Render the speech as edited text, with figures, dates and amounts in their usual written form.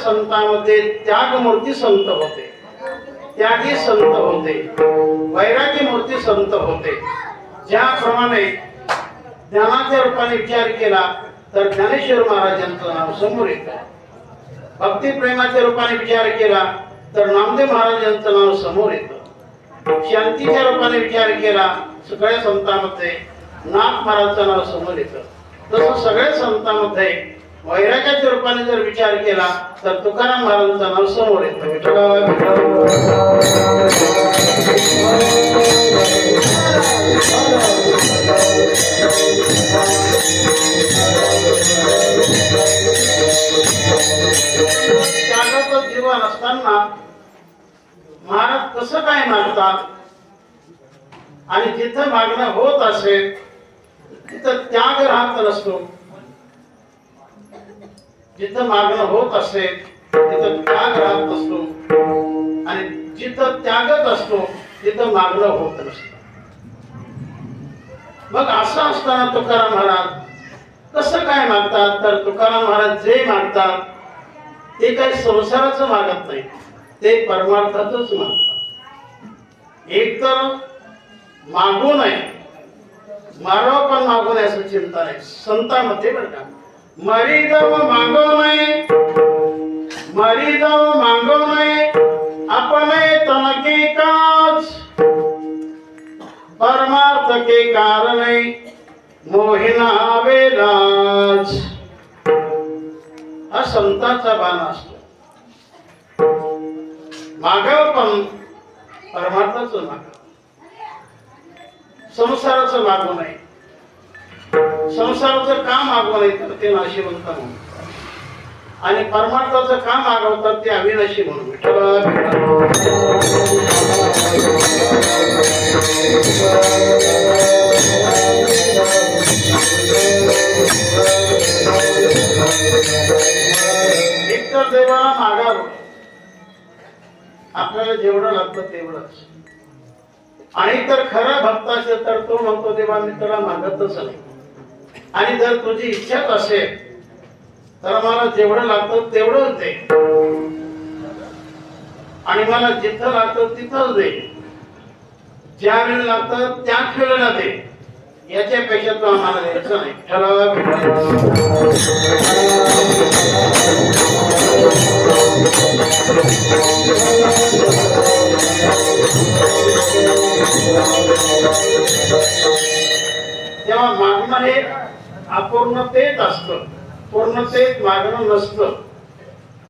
संतांमध्ये त्यागमूर्ती संत होते, त्यागी संत होते, वैरागी मूर्ती संत होते. ज्याप्रमाणे ज्ञानाच्या रूपाने विचार केला तर ज्ञानेश्वर महाराजांचं नाव समोर येतं. भक्ती प्रेमाच्या रूपाने विचार केला तर नामदेव महाराजांचं नाव समोर येतं. शांतीच्या रूपाने विचार केला सगळ्या संतांमध्ये नाथ महाराजांचं नाव समोर येतं. तसं सगळ्या संतांमध्ये वैराग्याच्या रूपाने जर विचार केला तर तुकाराम महाराजांचं नाव समोर येतं. त्यागाचं जीवन असताना महाराज कसं काय मागतात आणि जिथं मागणं होत असेल तिथं त्याग राहत नसतो. जिथं मागणं होत असेल तिथं त्याग राहत असतो आणि जिथं त्यागच असतो तिथं मागणं होत नसतं. मग असं असताना तुकाराम महाराज कसं काय मागतात तर तुकाराम महाराज जे मागतात ते काही संसाराचं मागत नाही, ते परमार्थाचंच मागतात. एक तर मागू नये, मारावं पण मागू नये असं चिंता नाही संतांमध्ये बरं का. मरी जाव मागो नये, मरी जाव मागो नये, आपण तनके काज परमार्थ के कारणे मोहिना वेलाज. हा संतांचा बाण असतो. मागाव पण परमार्थाचं मागाव, संसाराचं मागू नये. संसाराचं काम मागवू नये तर ते नाशिवंत म्हणून आणि परमार्थाचं काम मागवतात ते अविनाशी म्हणून. एक तर देवाला मागावं, आपल्याला जेवढं लागतं तेवढंच. आणि तर खरा भक्त असेल तर तो म्हणतो देवा मी तुला मागतच नाही, आणि जर तुझी इच्छाच असेल तर मला जेवढं लागतं तेवढंच दे आणि मला जिथं लागतं तिथंच दे, ज्या वेळेला लागतं त्याच वेळेला दे. याच्यापेक्षा तो आम्हाला द्यायचं नाही. तेव्हा मागणं हे अपूर्णतेत असतं, पूर्णतेत मागणं नसतं.